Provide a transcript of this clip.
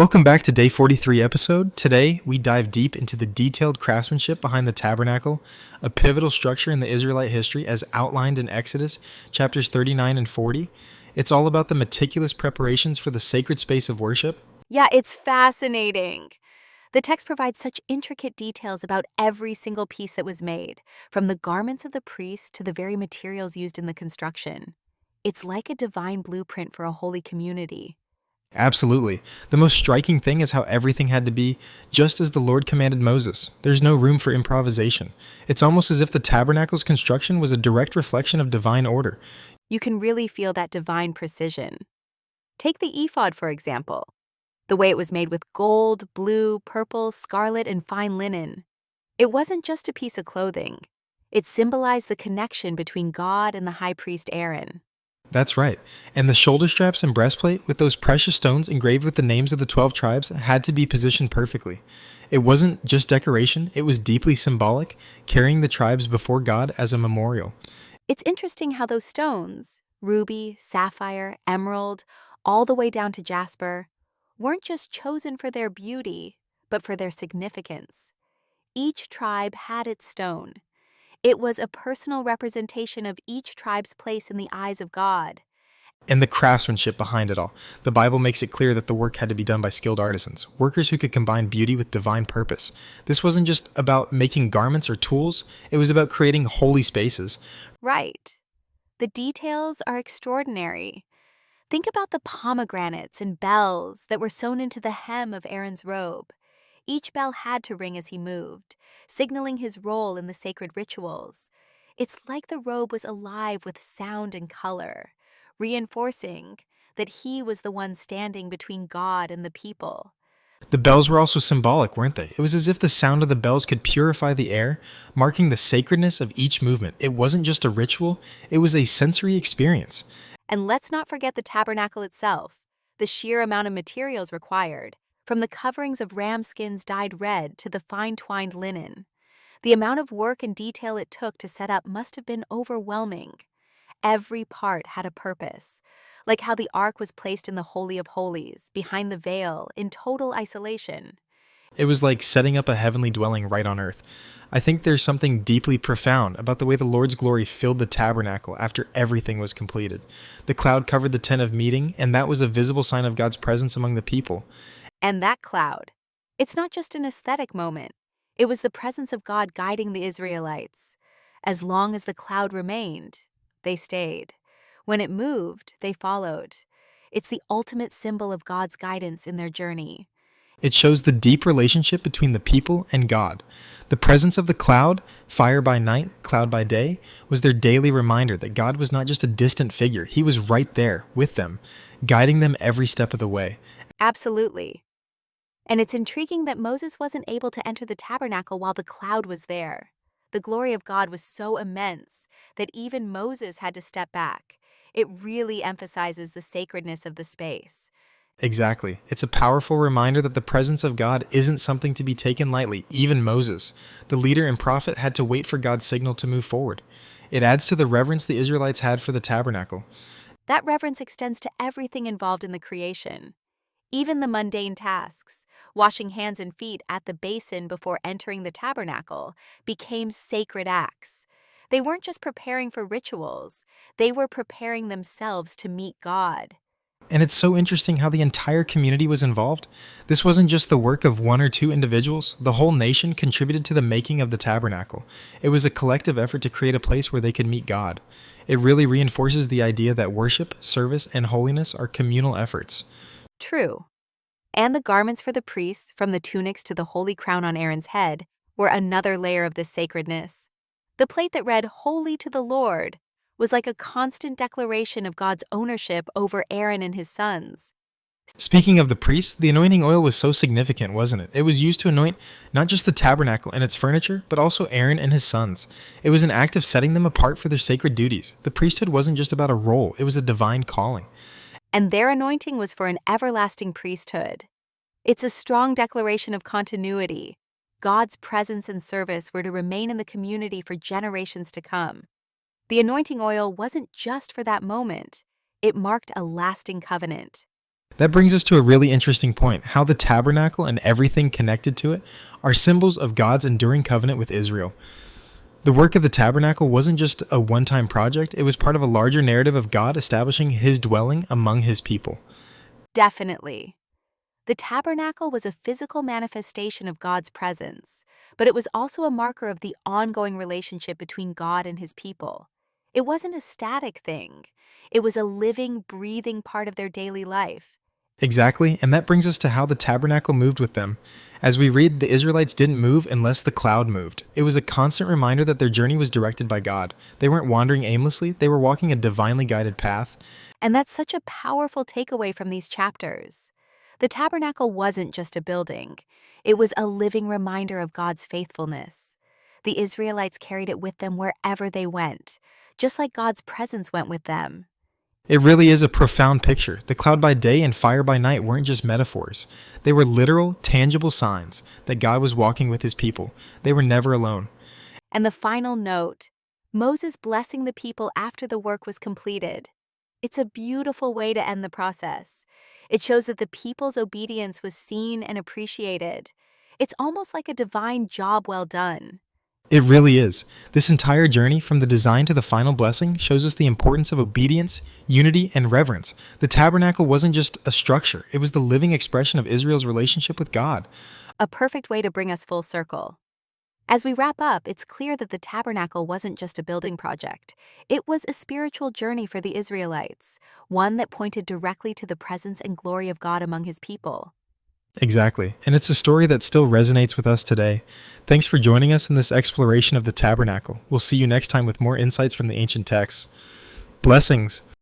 Welcome back to Day 43 episode. Today, we dive deep into the detailed craftsmanship behind the tabernacle, a pivotal structure in the Israelite history as outlined in Exodus chapters 39 and 40. It's all about the meticulous preparations for the sacred space of worship. Yeah, it's fascinating. The text provides such intricate details about every single piece that was made, from the garments of the priest to the very materials used in the construction. It's like a divine blueprint for a holy community. Absolutely. The most striking thing is how everything had to be just as the Lord commanded Moses. There's no room for improvisation. It's almost as if the tabernacle's construction was a direct reflection of divine order. You can really feel that divine precision. Take the ephod, for example. The way it was made with gold, blue, purple, scarlet, and fine linen. It wasn't just a piece of clothing. It symbolized the connection between God and the high priest Aaron. That's right. And the shoulder straps and breastplate with those precious stones engraved with the names of the 12 tribes had to be positioned perfectly. It wasn't just decoration, it was deeply symbolic, carrying the tribes before God as a memorial. It's interesting how those stones, ruby, sapphire, emerald, all the way down to jasper, weren't just chosen for their beauty, but for their significance. Each tribe had its stone. It was a personal representation of each tribe's place in the eyes of God. And the craftsmanship behind it all. The Bible makes it clear that the work had to be done by skilled artisans, workers who could combine beauty with divine purpose. This wasn't just about making garments or tools, it was about creating holy spaces. Right. The details are extraordinary. Think about the pomegranates and bells that were sewn into the hem of Aaron's robe. Each bell had to ring as he moved, signaling his role in the sacred rituals. It's like the robe was alive with sound and color, reinforcing that he was the one standing between God and the people. The bells were also symbolic, weren't they? It was as if the sound of the bells could purify the air, marking the sacredness of each movement. It wasn't just a ritual, it was a sensory experience. And let's not forget the tabernacle itself, the sheer amount of materials required, from the coverings of ram skins dyed red to the fine-twined linen. The amount of work and detail it took to set up must have been overwhelming. Every part had a purpose, like how the ark was placed in the Holy of Holies, behind the veil, in total isolation. It was like setting up a heavenly dwelling right on earth. I think there's something deeply profound about the way the Lord's glory filled the tabernacle after everything was completed. The cloud covered the tent of meeting, and that was a visible sign of God's presence among the people. And that cloud, it's not just an aesthetic moment. It was the presence of God guiding the Israelites. As long as the cloud remained, they stayed. When it moved, they followed. It's the ultimate symbol of God's guidance in their journey. It shows the deep relationship between the people and God. The presence of the cloud, fire by night, cloud by day, was their daily reminder that God was not just a distant figure. He was right there with them, guiding them every step of the way. Absolutely. And it's intriguing that Moses wasn't able to enter the tabernacle while the cloud was there. The glory of God was so immense that even Moses had to step back. It really emphasizes the sacredness of the space. Exactly. It's a powerful reminder that the presence of God isn't something to be taken lightly, even Moses. The leader and prophet had to wait for God's signal to move forward. It adds to the reverence the Israelites had for the tabernacle. That reverence extends to everything involved in the creation. Even the mundane tasks, washing hands and feet at the basin before entering the tabernacle, became sacred acts. They weren't just preparing for rituals, they were preparing themselves to meet God. And it's so interesting how the entire community was involved. This wasn't just the work of one or two individuals. The whole nation contributed to the making of the tabernacle. It was a collective effort to create a place where they could meet God. It really reinforces the idea that worship, service, and holiness are communal efforts. True. And the garments for the priests, from the tunics to the holy crown on Aaron's head, were another layer of this sacredness. The plate that read, "Holy to the Lord," was like a constant declaration of God's ownership over Aaron and his sons. Speaking of the priests, the anointing oil was so significant, wasn't it? It was used to anoint not just the tabernacle and its furniture, but also Aaron and his sons. It was an act of setting them apart for their sacred duties. The priesthood wasn't just about a role, it was a divine calling. And their anointing was for an everlasting priesthood. It's a strong declaration of continuity. God's presence and service were to remain in the community for generations to come. The anointing oil wasn't just for that moment. It marked a lasting covenant. That brings us to a really interesting point, how the tabernacle and everything connected to it are symbols of God's enduring covenant with Israel. The work of the tabernacle wasn't just a one-time project, it was part of a larger narrative of God establishing his dwelling among his people. Definitely. The tabernacle was a physical manifestation of God's presence, but it was also a marker of the ongoing relationship between God and his people. It wasn't a static thing. It was a living, breathing part of their daily life. Exactly, and that brings us to how the tabernacle moved with them. As we read, the Israelites didn't move unless the cloud moved. It was a constant reminder that their journey was directed by God. They weren't wandering aimlessly, they were walking a divinely guided path. And that's such a powerful takeaway from these chapters. The tabernacle wasn't just a building. It was a living reminder of God's faithfulness. The Israelites carried it with them wherever they went, just like God's presence went with them. It really is a profound picture. The cloud by day and fire by night weren't just metaphors. They were literal, tangible signs that God was walking with his people. They were never alone. And the final note, Moses blessing the people after the work was completed. It's a beautiful way to end the process. It shows that the people's obedience was seen and appreciated. It's almost like a divine job well done. It really is. This entire journey, from the design to the final blessing, shows us the importance of obedience, unity, and reverence. The tabernacle wasn't just a structure, it was the living expression of Israel's relationship with God. A perfect way to bring us full circle. As we wrap up, it's clear that the tabernacle wasn't just a building project. It was a spiritual journey for the Israelites, one that pointed directly to the presence and glory of God among his people. Exactly, and it's a story that still resonates with us today. Thanks for joining us in this exploration of the tabernacle. We'll see you next time with more insights from the ancient texts. Blessings.